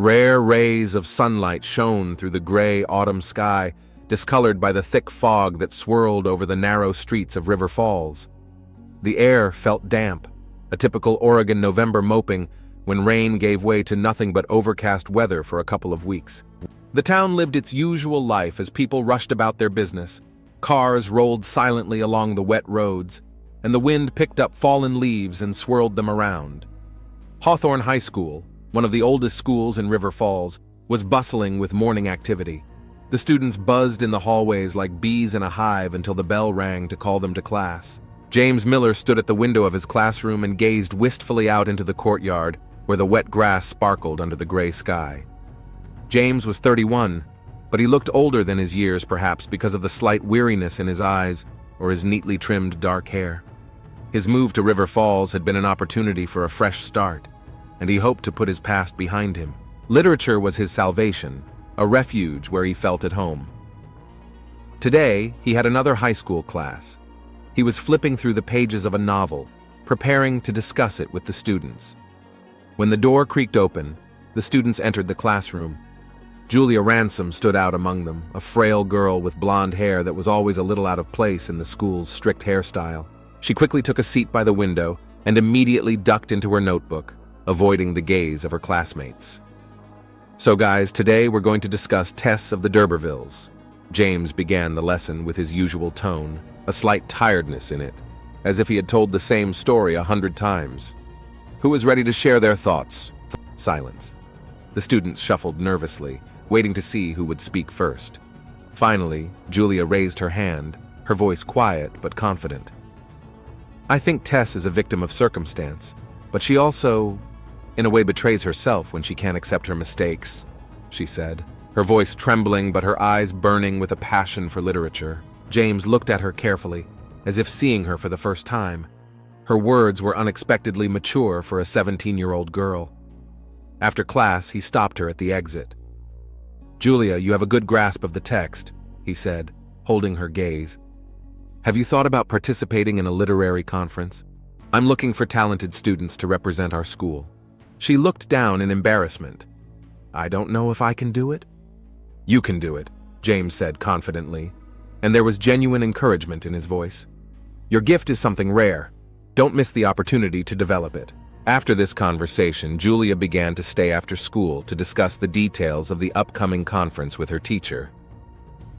Rare rays of sunlight shone through the gray autumn sky, discolored by the thick fog that swirled over the narrow streets of River Falls. The air felt damp, a typical Oregon November moping when rain gave way to nothing but overcast weather for a couple of weeks. The town lived its usual life as people rushed about their business. Cars rolled silently along the wet roads, and the wind picked up fallen leaves and swirled them around. Hawthorne High School, one of the oldest schools in River Falls, was bustling with morning activity. The students buzzed in the hallways like bees in a hive until the bell rang to call them to class. James Miller stood at the window of his classroom and gazed wistfully out into the courtyard where the wet grass sparkled under the gray sky. James was 31, but he looked older than his years, perhaps because of the slight weariness in his eyes or his neatly trimmed dark hair. His move to River Falls had been an opportunity for a fresh start, and he hoped to put his past behind him. Literature was his salvation, a refuge where he felt at home. Today, he had another high school class. He was flipping through the pages of a novel, preparing to discuss it with the students. When the door creaked open, the students entered the classroom. Julia Ransom stood out among them, a frail girl with blonde hair that was always a little out of place in the school's strict hairstyle. She quickly took a seat by the window and immediately ducked into her notebook, avoiding the gaze of her classmates. "So guys, today we're going to discuss Tess of the D'Urbervilles." James began the lesson with his usual tone, a slight tiredness in it, as if he had told the same story 100 times. Who was ready to share their thoughts? Silence. The students shuffled nervously, waiting to see who would speak first. Finally, Julia raised her hand, her voice quiet but confident. "I think Tess is a victim of circumstance, but she also, in a way, betrays herself when she can't accept her mistakes," she said, her voice trembling but her eyes burning with a passion for literature. James looked at her carefully, as if seeing her for the first time. Her words were unexpectedly mature for a 17-year-old girl. After class, he stopped her at the exit. "Julia, you have a good grasp of the text," he said, holding her gaze. "Have you thought about participating in a literary conference? I'm looking for talented students to represent our school." She looked down in embarrassment. "I don't know if I can do it." "You can do it," James said confidently, and there was genuine encouragement in his voice. "Your gift is something rare. Don't miss the opportunity to develop it." After this conversation, Julia began to stay after school to discuss the details of the upcoming conference with her teacher.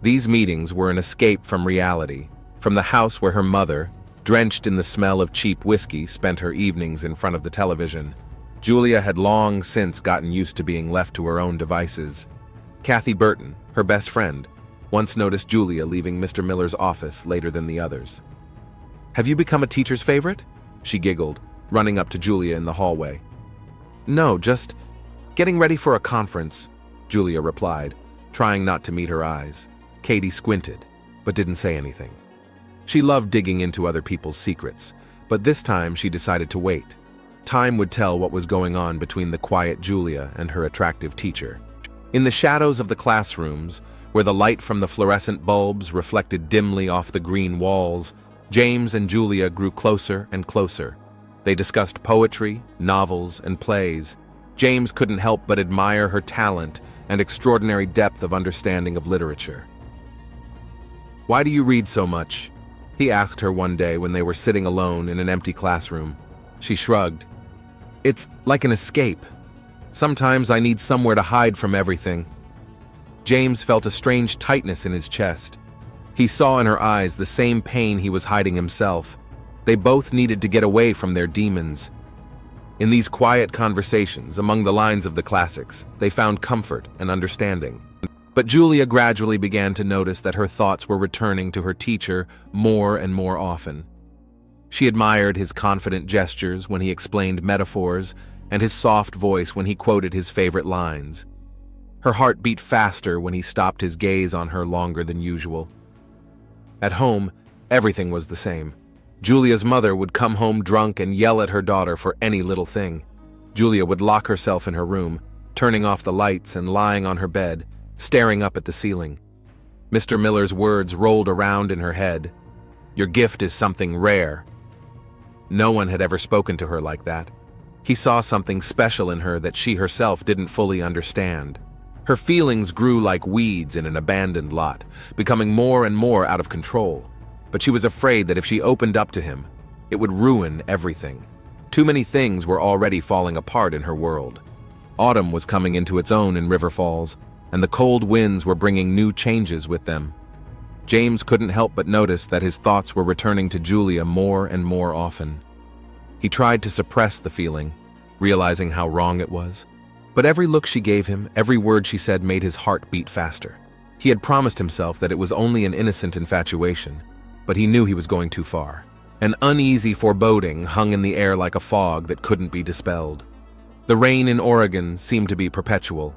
These meetings were an escape from reality, from the house where her mother, drenched in the smell of cheap whiskey, spent her evenings in front of the television. Julia had long since gotten used to being left to her own devices. Kathy Burton, her best friend, once noticed Julia leaving Mr. Miller's office later than the others. "Have you become a teacher's favorite?" she giggled, running up to Julia in the hallway. "No, just getting ready for a conference," Julia replied, trying not to meet her eyes. Katie squinted, but didn't say anything. She loved digging into other people's secrets, but this time she decided to wait. Time would tell what was going on between the quiet Julia and her attractive teacher. In the shadows of the classrooms, where the light from the fluorescent bulbs reflected dimly off the green walls, James and Julia grew closer and closer. They discussed poetry, novels, and plays. James couldn't help but admire her talent and extraordinary depth of understanding of literature. "Why do you read so much?" he asked her one day when they were sitting alone in an empty classroom. She shrugged. "It's like an escape. Sometimes I need somewhere to hide from everything." James felt a strange tightness in his chest. He saw in her eyes the same pain he was hiding himself. They both needed to get away from their demons. In these quiet conversations, among the lines of the classics, they found comfort and understanding. But Julia gradually began to notice that her thoughts were returning to her teacher more and more often. She admired his confident gestures when he explained metaphors and his soft voice when he quoted his favorite lines. Her heart beat faster when he stopped his gaze on her longer than usual. At home, everything was the same. Julia's mother would come home drunk and yell at her daughter for any little thing. Julia would lock herself in her room, turning off the lights and lying on her bed, staring up at the ceiling. Mr. Miller's words rolled around in her head. "Your gift is something rare." No one had ever spoken to her like that. He saw something special in her that she herself didn't fully understand. Her feelings grew like weeds in an abandoned lot, becoming more and more out of control. But she was afraid that if she opened up to him, it would ruin everything. Too many things were already falling apart in her world. Autumn was coming into its own in River Falls, and the cold winds were bringing new changes with them. James couldn't help but notice that his thoughts were returning to Julia more and more often. He tried to suppress the feeling, realizing how wrong it was. But every look she gave him, every word she said made his heart beat faster. He had promised himself that it was only an innocent infatuation, but he knew he was going too far. An uneasy foreboding hung in the air like a fog that couldn't be dispelled. The rain in Oregon seemed to be perpetual.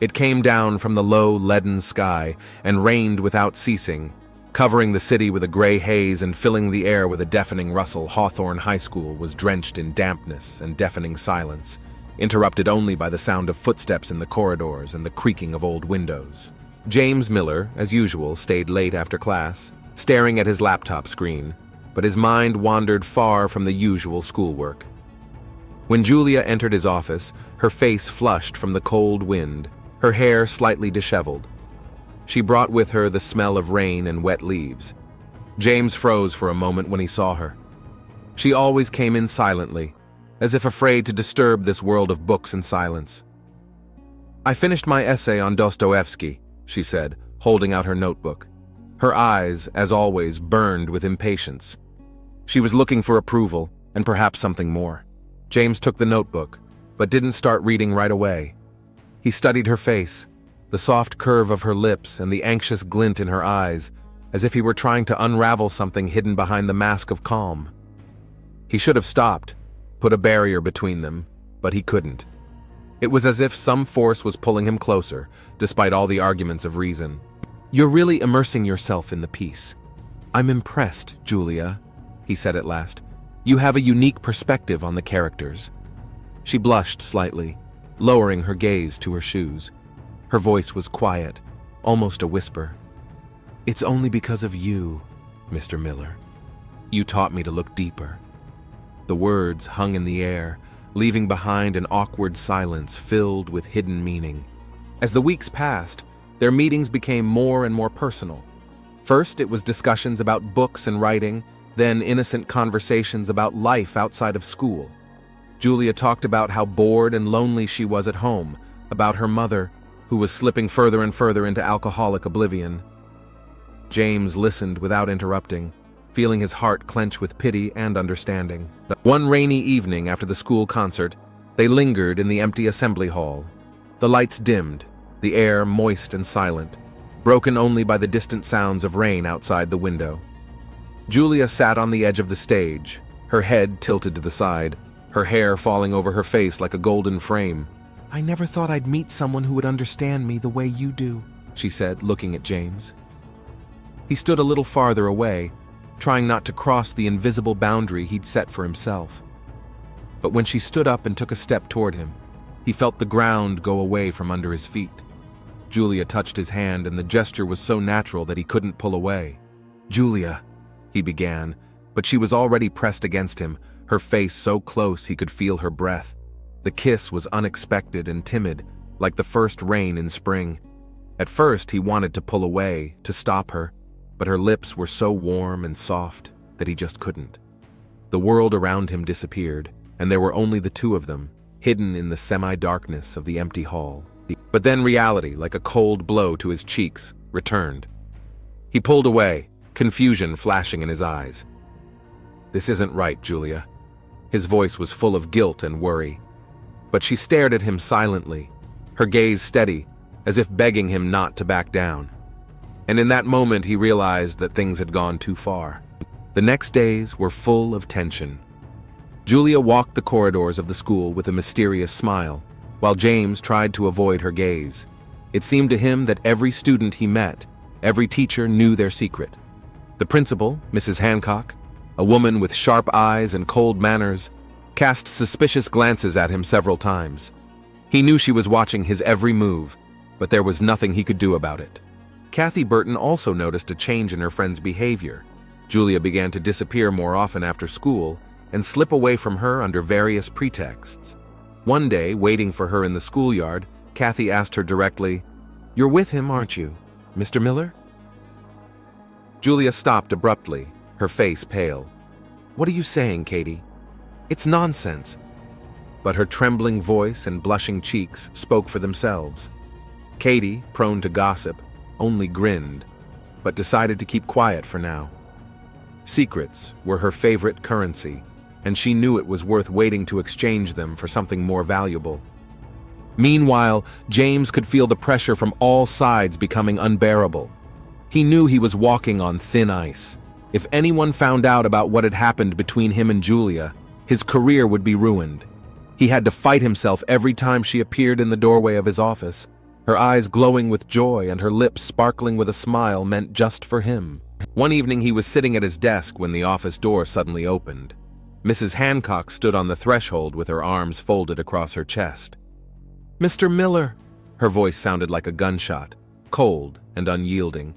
It came down from the low, leaden sky and rained without ceasing, covering the city with a gray haze and filling the air with a deafening rustle. Hawthorne High School was drenched in dampness and deafening silence, interrupted only by the sound of footsteps in the corridors and the creaking of old windows. James Miller, as usual, stayed late after class, staring at his laptop screen, but his mind wandered far from the usual schoolwork. When Julia entered his office, her face flushed from the cold wind, her hair slightly disheveled. She brought with her the smell of rain and wet leaves. James froze for a moment when he saw her. She always came in silently, as if afraid to disturb this world of books and silence. "I finished my essay on Dostoevsky," she said, holding out her notebook. Her eyes, as always, burned with impatience. She was looking for approval, and perhaps something more. James took the notebook, but didn't start reading right away. He studied her face, the soft curve of her lips and the anxious glint in her eyes, as if he were trying to unravel something hidden behind the mask of calm. He should have stopped, put a barrier between them, but he couldn't. It was as if some force was pulling him closer, despite all the arguments of reason. "You're really immersing yourself in the piece. I'm impressed, Julia," he said at last. "You have a unique perspective on the characters." She blushed slightly, lowering her gaze to her shoes. Her voice was quiet, almost a whisper. "It's only because of you, Mr. Miller. You taught me to look deeper." The words hung in the air, leaving behind an awkward silence filled with hidden meaning. As the weeks passed, their meetings became more and more personal. First, it was discussions about books and writing, then innocent conversations about life outside of school. Julia talked about how bored and lonely she was at home, about her mother, who was slipping further and further into alcoholic oblivion. James listened without interrupting, feeling his heart clench with pity and understanding. One rainy evening after the school concert, they lingered in the empty assembly hall. The lights dimmed, the air moist and silent, broken only by the distant sounds of rain outside the window. Julia sat on the edge of the stage, her head tilted to the side, her hair falling over her face like a golden frame. "I never thought I'd meet someone who would understand me the way you do," she said, looking at James. He stood a little farther away, trying not to cross the invisible boundary he'd set for himself. But when she stood up and took a step toward him, he felt the ground go away from under his feet. Julia touched his hand, and the gesture was so natural that he couldn't pull away. "Julia," he began, but she was already pressed against him, her face so close he could feel her breath. The kiss was unexpected and timid, like the first rain in spring. At first, he wanted to pull away, to stop her, but her lips were so warm and soft that he just couldn't. The world around him disappeared, and there were only the two of them, hidden in the semi-darkness of the empty hall. But then reality, like a cold blow to his cheeks, returned. He pulled away, confusion flashing in his eyes. "This isn't right, Julia." His voice was full of guilt and worry. But she stared at him silently, her gaze steady, as if begging him not to back down. And in that moment he realized that things had gone too far. The next days were full of tension. Julia walked the corridors of the school with a mysterious smile, while James tried to avoid her gaze. It seemed to him that every student he met, every teacher knew their secret. The principal, Mrs. Hancock, a woman with sharp eyes and cold manners, cast suspicious glances at him several times. He knew she was watching his every move, but there was nothing he could do about it. Kathy Burton also noticed a change in her friend's behavior. Julia began to disappear more often after school, and slip away from her under various pretexts. One day, waiting for her in the schoolyard, Kathy asked her directly, "You're with him, aren't you, Mr. Miller?" Julia stopped abruptly, her face pale. "What are you saying, Katie? It's nonsense." But her trembling voice and blushing cheeks spoke for themselves. Katie, prone to gossip, only grinned, but decided to keep quiet for now. Secrets were her favorite currency, and she knew it was worth waiting to exchange them for something more valuable. Meanwhile, James could feel the pressure from all sides becoming unbearable. He knew he was walking on thin ice. If anyone found out about what had happened between him and Julia, his career would be ruined. He had to fight himself every time she appeared in the doorway of his office, her eyes glowing with joy and her lips sparkling with a smile meant just for him. One evening he was sitting at his desk when the office door suddenly opened. Mrs. Hancock stood on the threshold with her arms folded across her chest. "Mr. Miller," her voice sounded like a gunshot, cold and unyielding.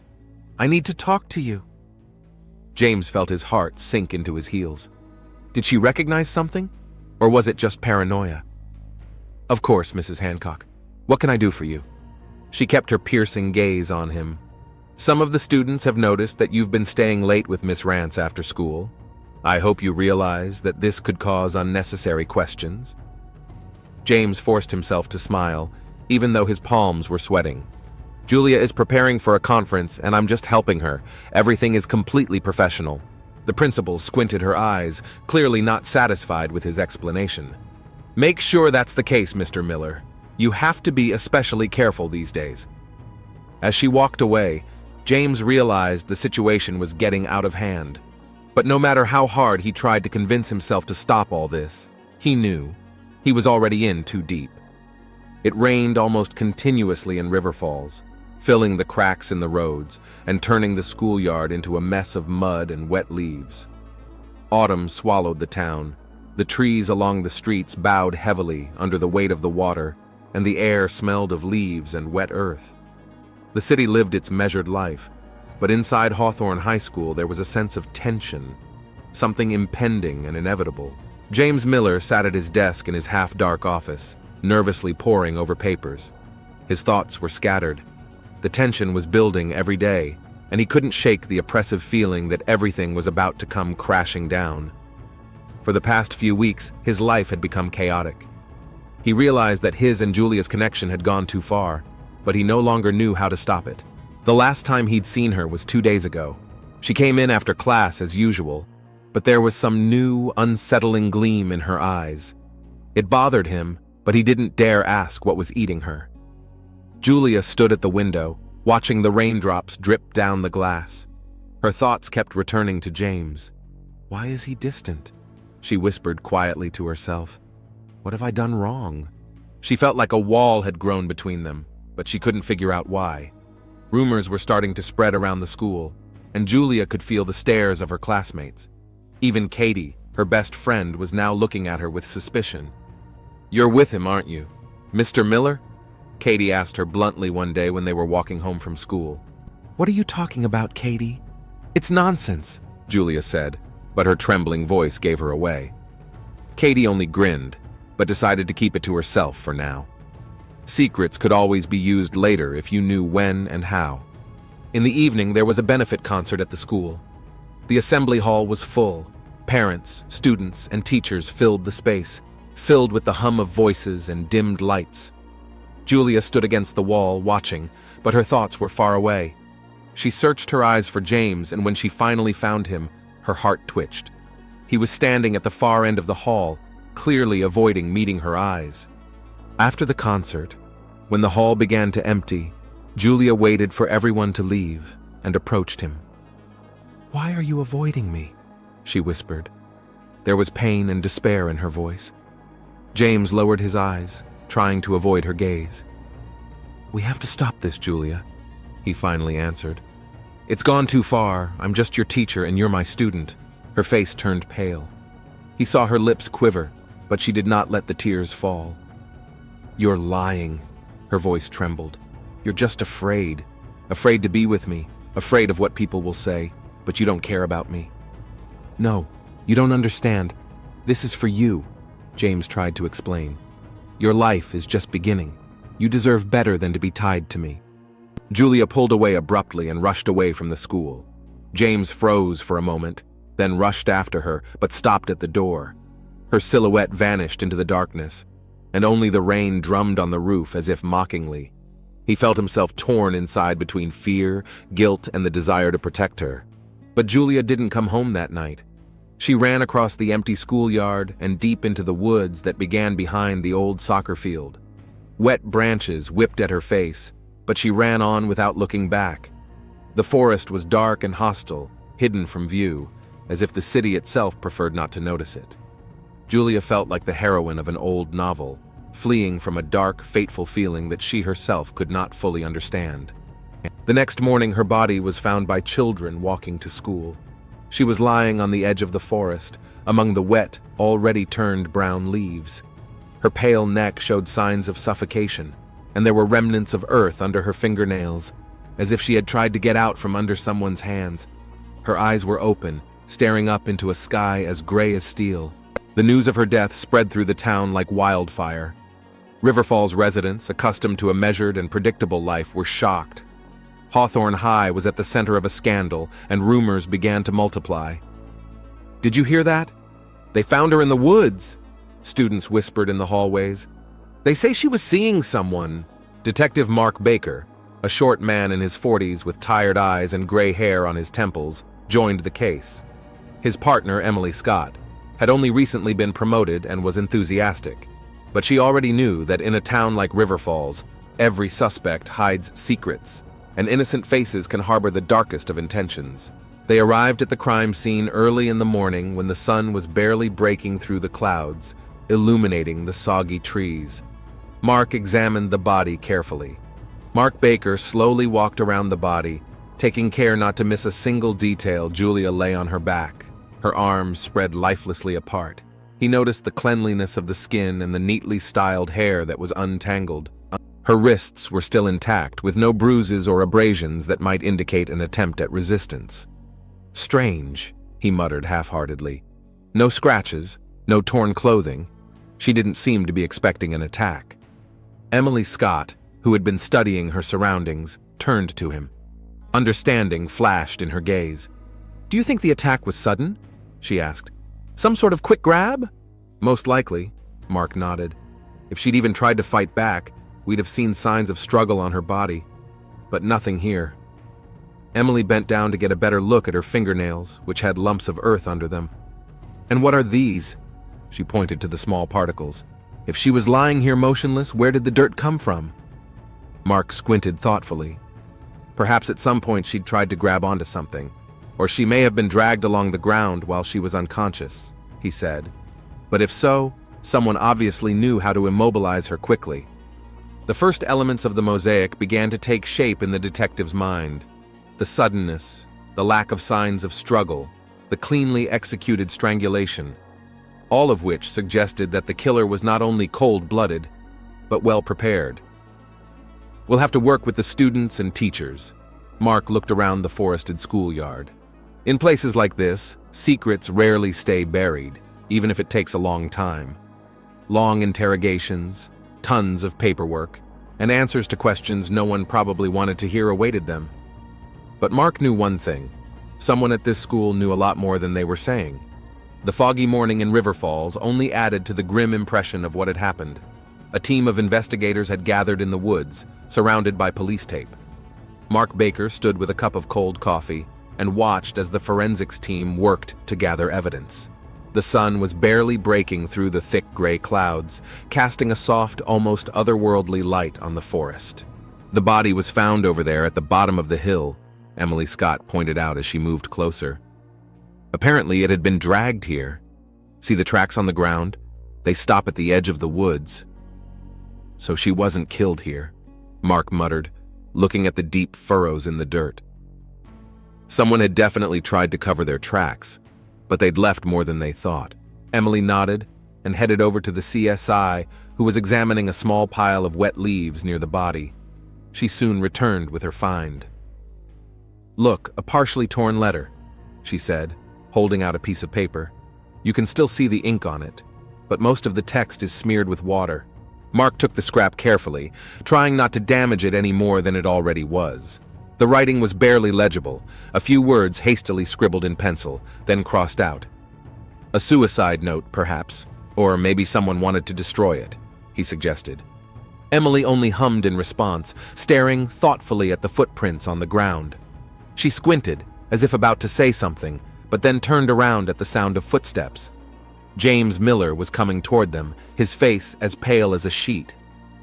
"I need to talk to you." James felt his heart sink into his heels. Did she recognize something? Or was it just paranoia? "Of course, Mrs. Hancock. What can I do for you?" She kept her piercing gaze on him. "Some of the students have noticed that you've been staying late with Miss Rance after school. I hope you realize that this could cause unnecessary questions." James forced himself to smile, even though his palms were sweating. "Julia is preparing for a conference, and I'm just helping her. Everything is completely professional." The principal squinted her eyes, clearly not satisfied with his explanation. "Make sure that's the case, Mr. Miller. You have to be especially careful these days." As she walked away, James realized the situation was getting out of hand. But no matter how hard he tried to convince himself to stop all this, he knew he was already in too deep. It rained almost continuously in River Falls, filling the cracks in the roads and turning the schoolyard into a mess of mud and wet leaves. Autumn swallowed the town. The trees along the streets bowed heavily under the weight of the water, and the air smelled of leaves and wet earth. The city lived its measured life, but inside Hawthorne High School there was a sense of tension, something impending and inevitable. James Miller sat at his desk in his half-dark office, nervously poring over papers. His thoughts were scattered. The tension was building every day, and he couldn't shake the oppressive feeling that everything was about to come crashing down. For the past few weeks, his life had become chaotic. He realized that his and Julia's connection had gone too far, but he no longer knew how to stop it. The last time he'd seen her was 2 days ago. She came in after class as usual, but there was some new, unsettling gleam in her eyes. It bothered him, but he didn't dare ask what was eating her. Julia stood at the window, watching the raindrops drip down the glass. Her thoughts kept returning to James. "Why is he distant?" she whispered quietly to herself. "What have I done wrong?" She felt like a wall had grown between them, but she couldn't figure out why. Rumors were starting to spread around the school, and Julia could feel the stares of her classmates. Even Katie, her best friend, was now looking at her with suspicion. "You're with him, aren't you, Mr. Miller?" Katie asked her bluntly one day when they were walking home from school. "What are you talking about, Katie? It's nonsense," Julia said, but her trembling voice gave her away. Katie only grinned, but decided to keep it to herself for now. Secrets could always be used later if you knew when and how. In the evening, there was a benefit concert at the school. The assembly hall was full. Parents, students, and teachers filled the space, filled with the hum of voices and dimmed lights. Julia stood against the wall, watching, but her thoughts were far away. She searched her eyes for James, and when she finally found him, her heart twitched. He was standing at the far end of the hall, clearly avoiding meeting her eyes. After the concert, when the hall began to empty, Julia waited for everyone to leave and approached him. "Why are you avoiding me?" she whispered. There was pain and despair in her voice. James lowered his eyes, trying to avoid her gaze. "We have to stop this, Julia," he finally answered. "It's gone too far. I'm just your teacher and you're my student." Her face turned pale. He saw her lips quiver, but she did not let the tears fall. "You're lying," her voice trembled. "You're just afraid to be with me, afraid of what people will say, but you don't care about me." "No, you don't understand. "This is for you," James tried to explain. "Your life is just beginning. You deserve better than to be tied to me." Julia pulled away abruptly and rushed away from the school. James froze for a moment, then rushed after her, but stopped at the door. Her silhouette vanished into the darkness, and only the rain drummed on the roof as if mockingly. He felt himself torn inside between fear, guilt, and the desire to protect her. But Julia didn't come home that night. She ran across the empty schoolyard and deep into the woods that began behind the old soccer field. Wet branches whipped at her face, but she ran on without looking back. The forest was dark and hostile, hidden from view, as if the city itself preferred not to notice it. Julia felt like the heroine of an old novel, fleeing from a dark, fateful feeling that she herself could not fully understand. The next morning, her body was found by children walking to school. She was lying on the edge of the forest, among the wet, already turned brown leaves. Her pale neck showed signs of suffocation, and there were remnants of earth under her fingernails, as if she had tried to get out from under someone's hands. Her eyes were open, staring up into a sky as gray as steel. The news of her death spread through the town like wildfire. River Falls residents, accustomed to a measured and predictable life, were shocked. Hawthorne High was at the center of a scandal, and rumors began to multiply. "Did you hear that? They found her in the woods," students whispered in the hallways. "They say she was seeing someone." Detective Mark Baker, a short man in his 40s with tired eyes and gray hair on his temples, joined the case. His partner, Emily Scott, had only recently been promoted and was enthusiastic, but she already knew that in a town like River Falls, every suspect hides secrets, and innocent faces can harbor the darkest of intentions. They arrived at the crime scene early in the morning when the sun was barely breaking through the clouds, illuminating the soggy trees. Mark examined the body carefully. Mark Baker slowly walked around the body, taking care not to miss a single detail. Julia lay on her back, her arms spread lifelessly apart. He noticed the cleanliness of the skin and the neatly styled hair that was untangled. Her wrists were still intact, with no bruises or abrasions that might indicate an attempt at resistance. "Strange," he muttered half-heartedly. "No scratches, no torn clothing. She didn't seem to be expecting an attack." Emily Scott, who had been studying her surroundings, turned to him. Understanding flashed in her gaze. "Do you think the attack was sudden?" she asked. "Some sort of quick grab?" "Most likely," Mark nodded. "If she'd even tried to fight back, we'd have seen signs of struggle on her body. But nothing here." Emily bent down to get a better look at her fingernails, which had lumps of earth under them. "And what are these?" She pointed to the small particles. "If she was lying here motionless, where did the dirt come from?" Mark squinted thoughtfully. "Perhaps at some point she'd tried to grab onto something, or she may have been dragged along the ground while she was unconscious," he said. "But if so, someone obviously knew how to immobilize her quickly." The first elements of the mosaic began to take shape in the detective's mind. The suddenness, the lack of signs of struggle, the cleanly executed strangulation, all of which suggested that the killer was not only cold-blooded, but well-prepared. "We'll have to work with the students and teachers." Mark looked around the forested schoolyard. "In places like this, secrets rarely stay buried, even if it takes a long time. Long interrogations, tons of paperwork, and answers to questions no one probably wanted to hear awaited them." But Mark knew one thing. Someone at this school knew a lot more than they were saying. The foggy morning in River Falls only added to the grim impression of what had happened. A team of investigators had gathered in the woods, surrounded by police tape. Mark Baker stood with a cup of cold coffee and watched as the forensics team worked to gather evidence. The sun was barely breaking through the thick gray clouds, casting a soft, almost otherworldly light on the forest. "The body was found over there at the bottom of the hill," Emily Scott pointed out as she moved closer. "Apparently it had been dragged here. See the tracks on the ground? They stop at the edge of the woods." "So she wasn't killed here," Mark muttered, looking at the deep furrows in the dirt. "Someone had definitely tried to cover their tracks, but they'd left more than they thought." Emily nodded and headed over to the CSI, who was examining a small pile of wet leaves near the body. She soon returned with her find. "Look, a partially torn letter," she said, holding out a piece of paper. You can still see the ink on it, but most of the text is smeared with water. Mark took the scrap carefully, trying not to damage it any more than it already was. The writing was barely legible, a few words hastily scribbled in pencil, then crossed out. A suicide note, perhaps, or maybe someone wanted to destroy it, he suggested. Emily only hummed in response, staring thoughtfully at the footprints on the ground. She squinted, as if about to say something, but then turned around at the sound of footsteps. James Miller was coming toward them, his face as pale as a sheet.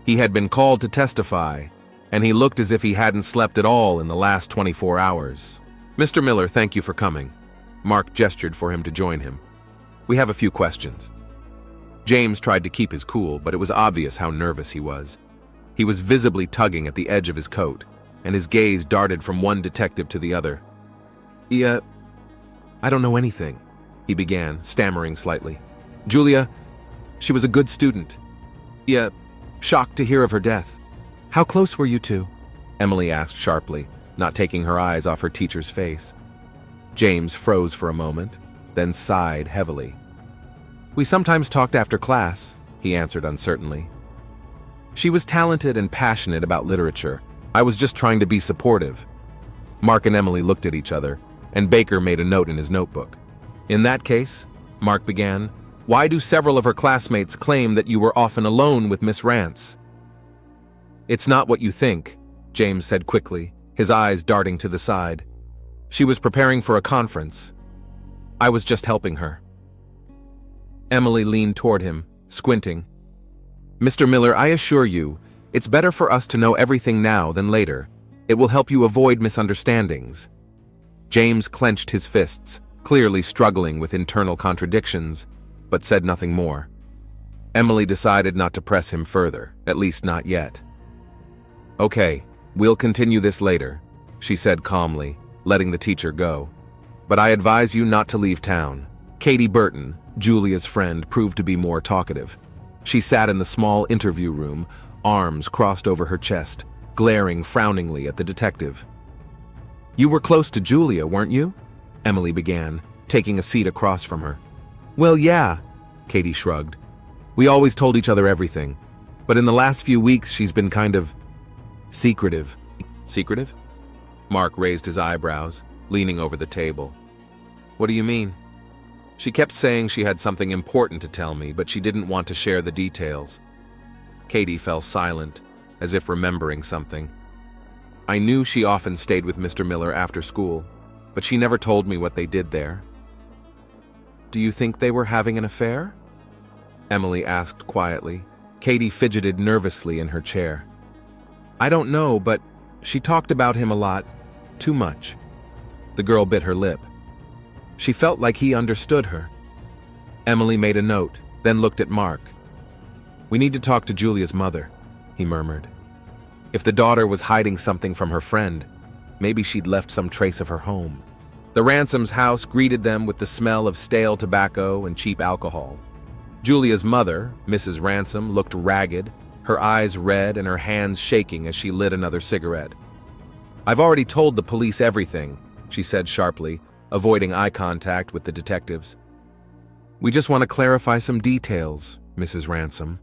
He had been called to testify, and he looked as if he hadn't slept at all in the last 24 hours. "Mr. Miller, thank you for coming." Mark gestured for him to join him. "We have a few questions." James tried to keep his cool, but it was obvious how nervous he was. He was visibly tugging at the edge of his coat, and his gaze darted from one detective to the other. I don't know anything," he began, stammering slightly. "Julia, she was a good student. Shocked to hear of her death." "How close were you two?" Emily asked sharply, not taking her eyes off her teacher's face. James froze for a moment, then sighed heavily. "We sometimes talked after class," he answered uncertainly. "She was talented and passionate about literature. I was just trying to be supportive." Mark and Emily looked at each other, and Baker made a note in his notebook. "In that case," Mark began, "why do several of her classmates claim that you were often alone with Miss Rance?" "It's not what you think," James said quickly, his eyes darting to the side. "She was preparing for a conference. I was just helping her." Emily leaned toward him, squinting. "Mr. Miller, I assure you, it's better for us to know everything now than later. It will help you avoid misunderstandings." James clenched his fists, clearly struggling with internal contradictions, but said nothing more. Emily decided not to press him further, at least not yet. "Okay, we'll continue this later," she said calmly, letting the teacher go. "But I advise you not to leave town." Katie Burton, Julia's friend, proved to be more talkative. She sat in the small interview room, arms crossed over her chest, glaring frowningly at the detective. "You were close to Julia, weren't you?" Emily began, taking a seat across from her. "Well, yeah," Katie shrugged. "We always told each other everything, but in the last few weeks she's been kind of secretive." "Secretive?" Mark raised his eyebrows, leaning over the table. "What do you mean?" "She kept saying she had something important to tell me, but she didn't want to share the details." Katie fell silent, as if remembering something. "I knew she often stayed with Mr. Miller after school, but she never told me what they did there." "Do you think they were having an affair?" Emily asked quietly. Katie fidgeted nervously in her chair. "I don't know, but she talked about him a lot. Too much." The girl bit her lip. She felt like he understood her. Emily made a note, then looked at Mark. "We need to talk to Julia's mother," he murmured. "If the daughter was hiding something from her friend, maybe she'd left some trace of her home." The Ransom's house greeted them with the smell of stale tobacco and cheap alcohol. Julia's mother, Mrs. Ransom, looked ragged, her eyes red and her hands shaking as she lit another cigarette. "I've already told the police everything," she said sharply, avoiding eye contact with the detectives. "We just want to clarify some details, Mrs. Ransom,"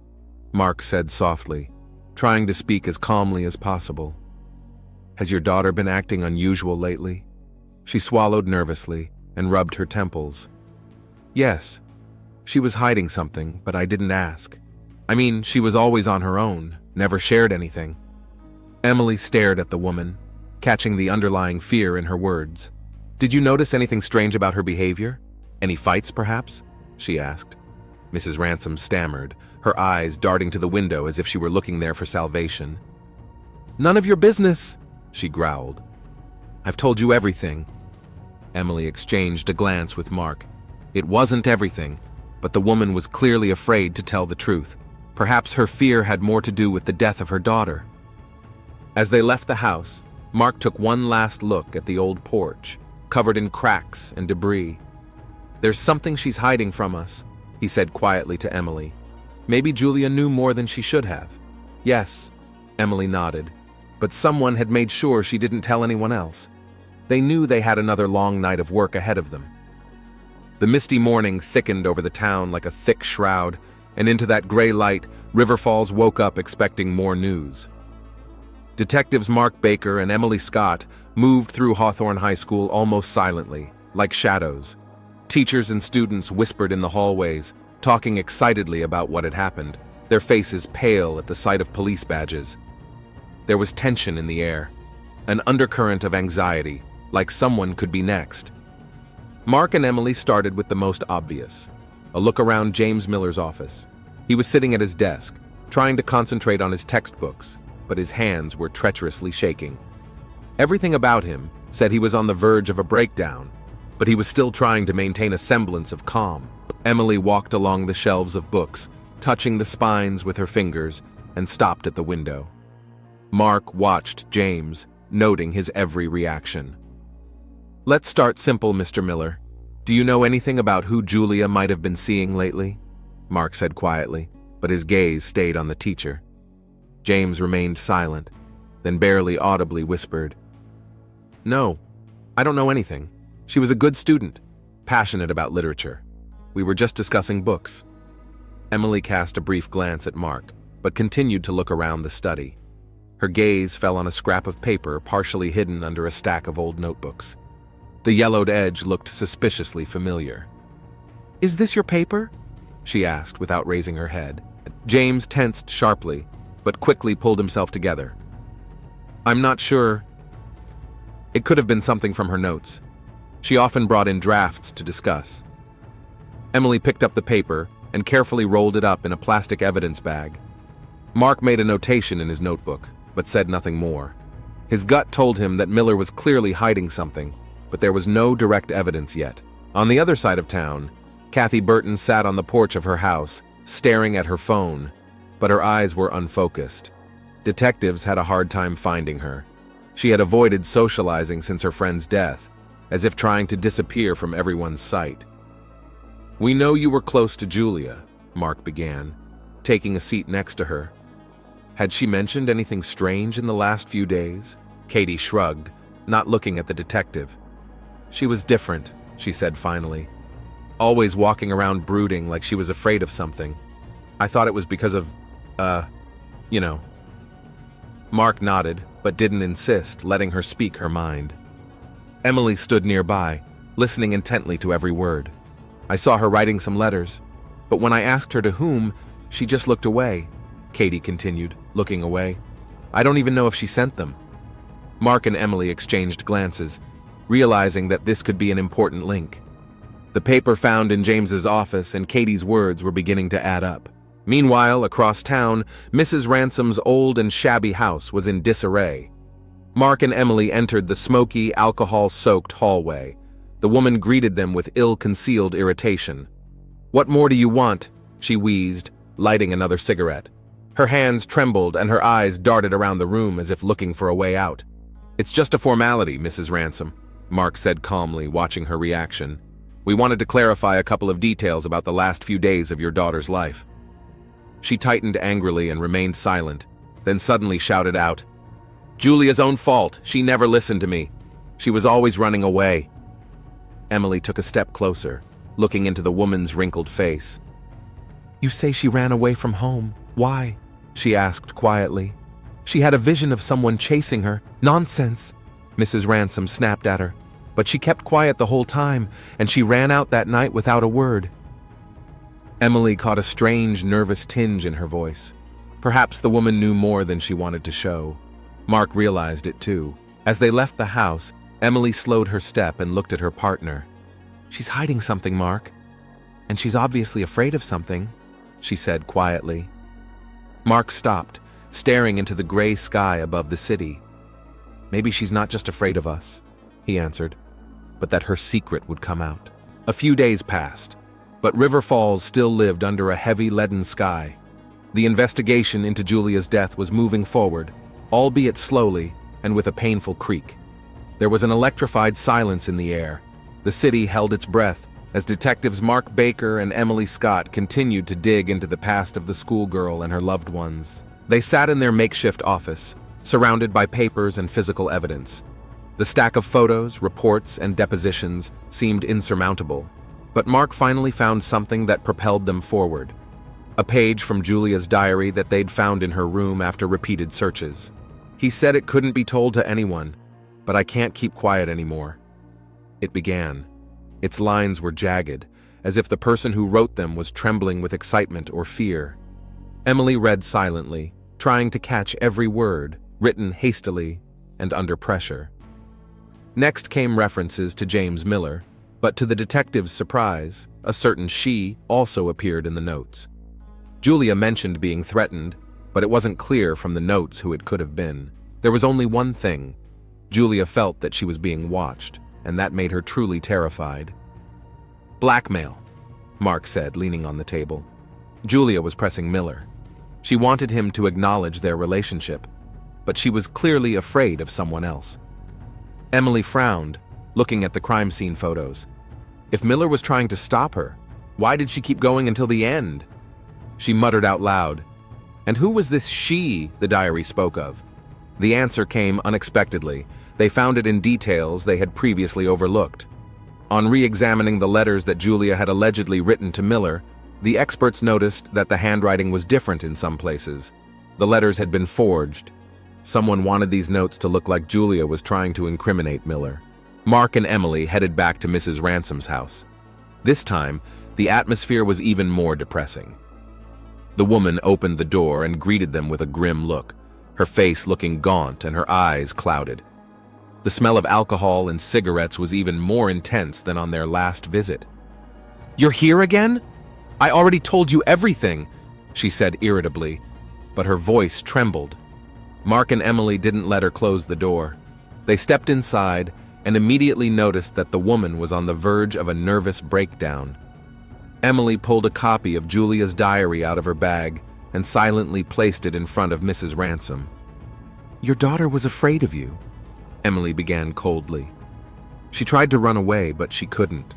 Mark said softly, trying to speak as calmly as possible. "Has your daughter been acting unusual lately?" She swallowed nervously and rubbed her temples. "Yes. She was hiding something, but I didn't ask. I mean, she was always on her own, never shared anything." Emily stared at the woman, catching the underlying fear in her words. "Did you notice anything strange about her behavior? Any fights, perhaps?" she asked. Mrs. Ransom stammered, her eyes darting to the window as if she were looking there for salvation. "None of your business," she growled. "I've told you everything." Emily exchanged a glance with Mark. It wasn't everything, but the woman was clearly afraid to tell the truth. Perhaps her fear had more to do with the death of her daughter. As they left the house, Mark took one last look at the old porch, covered in cracks and debris. "There's something she's hiding from us," he said quietly to Emily. "Maybe Julia knew more than she should have." "Yes," Emily nodded, "but someone had made sure she didn't tell anyone else. They knew they had another long night of work ahead of them." The misty morning thickened over the town like a thick shroud, and into that gray light, River Falls woke up expecting more news. Detectives Mark Baker and Emily Scott moved through Hawthorne High School almost silently, like shadows. Teachers and students whispered in the hallways, talking excitedly about what had happened, their faces pale at the sight of police badges. There was tension in the air, an undercurrent of anxiety, like someone could be next. Mark and Emily started with the most obvious, a look around James Miller's office. He was sitting at his desk, trying to concentrate on his textbooks, but his hands were treacherously shaking. Everything about him said he was on the verge of a breakdown, but he was still trying to maintain a semblance of calm. Emily walked along the shelves of books, touching the spines with her fingers, and stopped at the window. Mark watched James, noting his every reaction. "Let's start simple, Mr. Miller. Do you know anything about who Julia might have been seeing lately?" Mark said quietly, but his gaze stayed on the teacher. James remained silent, then barely audibly whispered, "No, I don't know anything. She was a good student, passionate about literature. We were just discussing books." Emily cast a brief glance at Mark, but continued to look around the study. Her gaze fell on a scrap of paper partially hidden under a stack of old notebooks. The yellowed edge looked suspiciously familiar. "Is this your paper?" she asked without raising her head. James tensed sharply, but quickly pulled himself together. "I'm not sure. It could have been something from her notes. She often brought in drafts to discuss." Emily picked up the paper and carefully rolled it up in a plastic evidence bag. Mark made a notation in his notebook, but said nothing more. His gut told him that Miller was clearly hiding something, but there was no direct evidence yet. On the other side of town, Kathy Burton sat on the porch of her house, staring at her phone, but her eyes were unfocused. Detectives had a hard time finding her. She had avoided socializing since her friend's death, as if trying to disappear from everyone's sight. "We know you were close to Julia," Mark began, taking a seat next to her. "Had she mentioned anything strange in the last few days?" Katie shrugged, not looking at the detective. "She was different," she said finally. "Always walking around brooding like she was afraid of something. I thought it was because of, you know." Mark nodded, but didn't insist, letting her speak her mind. Emily stood nearby, listening intently to every word. "I saw her writing some letters, but when I asked her to whom, she just looked away," Katie continued, looking away. "I don't even know if she sent them." Mark and Emily exchanged glances, realizing that this could be an important link. The paper found in James's office and Katie's words were beginning to add up. Meanwhile, across town, Mrs. Ransom's old and shabby house was in disarray. Mark and Emily entered the smoky, alcohol-soaked hallway. The woman greeted them with ill-concealed irritation. "What more do you want?" she wheezed, lighting another cigarette. Her hands trembled and her eyes darted around the room as if looking for a way out. "It's just a formality, Mrs. Ransom," Mark said calmly, watching her reaction. "We wanted to clarify a couple of details about the last few days of your daughter's life." She tightened angrily and remained silent, then suddenly shouted out, "Julia's own fault. She never listened to me. She was always running away." Emily took a step closer, looking into the woman's wrinkled face. "You say she ran away from home. Why?" she asked quietly. "She had a vision of someone chasing her." "Nonsense," Mrs. Ransom snapped at her. "But she kept quiet the whole time, and she ran out that night without a word." Emily caught a strange, nervous tinge in her voice. Perhaps the woman knew more than she wanted to show. Mark realized it too. As they left the house, Emily slowed her step and looked at her partner. "She's hiding something, Mark. And she's obviously afraid of something," she said quietly. Mark stopped, staring into the gray sky above the city. "Maybe she's not just afraid of us," he answered, "but that her secret would come out." A few days passed, but River Falls still lived under a heavy leaden sky. The investigation into Julia's death was moving forward, albeit slowly and with a painful creak. There was an electrified silence in the air. The city held its breath as detectives Mark Baker and Emily Scott continued to dig into the past of the schoolgirl and her loved ones. They sat in their makeshift office, surrounded by papers and physical evidence. The stack of photos, reports, and depositions seemed insurmountable. But Mark finally found something that propelled them forward. A page from Julia's diary that they'd found in her room after repeated searches. He said it couldn't be told to anyone, but I can't keep quiet anymore. It began. Its lines were jagged, as if the person who wrote them was trembling with excitement or fear. Emily read silently, trying to catch every word, written hastily and under pressure. Next came references to James Miller, but to the detective's surprise, a certain she also appeared in the notes. Julia mentioned being threatened, but it wasn't clear from the notes who it could have been. There was only one thing. Julia felt that she was being watched, and that made her truly terrified. Blackmail, Mark said, leaning on the table. Julia was pressing Miller. She wanted him to acknowledge their relationship, but she was clearly afraid of someone else. Emily frowned, looking at the crime scene photos. If Miller was trying to stop her, why did she keep going until the end? She muttered out loud, "And who was this she the diary spoke of?" The answer came unexpectedly. They found it in details they had previously overlooked. On re-examining the letters that Julia had allegedly written to Miller, the experts noticed that the handwriting was different in some places. The letters had been forged. Someone wanted these notes to look like Julia was trying to incriminate Miller. Mark and Emily headed back to Mrs. Ransom's house. This time, the atmosphere was even more depressing. The woman opened the door and greeted them with a grim look, her face looking gaunt and her eyes clouded. The smell of alcohol and cigarettes was even more intense than on their last visit. "You're here again? I already told you everything," she said irritably, but her voice trembled. Mark and Emily didn't let her close the door. They stepped inside and immediately noticed that the woman was on the verge of a nervous breakdown. Emily pulled a copy of Julia's diary out of her bag and silently placed it in front of Mrs. Ransom. "Your daughter was afraid of you," Emily began coldly. "She tried to run away, but she couldn't.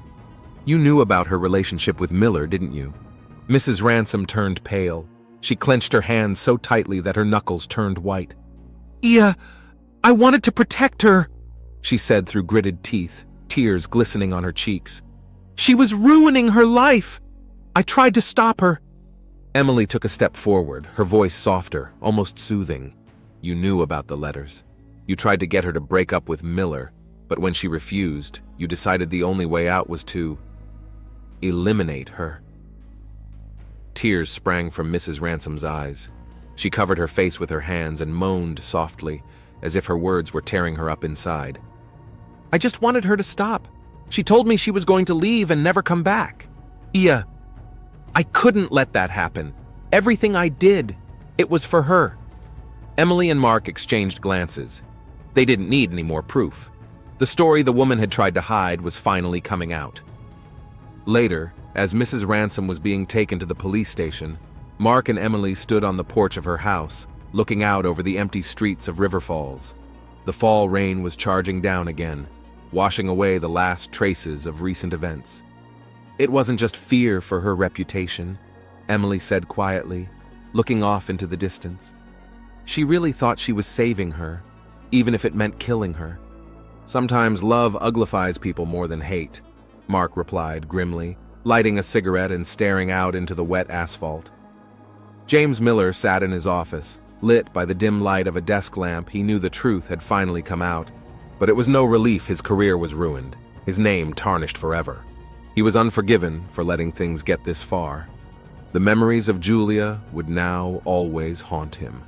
You knew about her relationship with Miller, didn't you?" Mrs. Ransom turned pale. She clenched her hands so tightly that her knuckles turned white. I wanted to protect her," she said through gritted teeth, tears glistening on her cheeks. "She was ruining her life. I tried to stop her." Emily took a step forward, her voice softer, almost soothing. "You knew about the letters. You tried to get her to break up with Miller, but when she refused, you decided the only way out was to eliminate her." Tears sprang from Mrs. Ransom's eyes. She covered her face with her hands and moaned softly, as if her words were tearing her up inside. "I just wanted her to stop. She told me she was going to leave and never come back. I couldn't let that happen. Everything I did, it was for her." Emily and Mark exchanged glances. They didn't need any more proof. The story the woman had tried to hide was finally coming out. Later, as Mrs. Ransom was being taken to the police station, Mark and Emily stood on the porch of her house, looking out over the empty streets of River Falls. The fall rain was charging down again, washing away the last traces of recent events. "It wasn't just fear for her reputation," Emily said quietly, looking off into the distance. "She really thought she was saving her, even if it meant killing her." "Sometimes love uglifies people more than hate," Mark replied grimly, lighting a cigarette and staring out into the wet asphalt. James Miller sat in his office. Lit by the dim light of a desk lamp, he knew the truth had finally come out. But it was no relief his career was ruined, his name tarnished forever. He was unforgiven for letting things get this far. The memories of Julia would now always haunt him.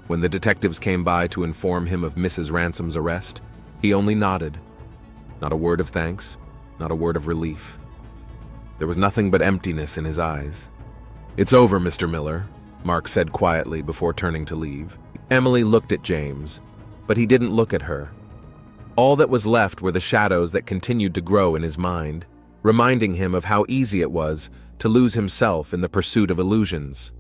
When the detectives came by to inform him of Mrs. Ransom's arrest, he only nodded. Not a word of thanks, not a word of relief. There was nothing but emptiness in his eyes. "It's over, Mr. Miller," Mark said quietly before turning to leave. Emily looked at James, but he didn't look at her. All that was left were the shadows that continued to grow in his mind, reminding him of how easy it was to lose himself in the pursuit of illusions.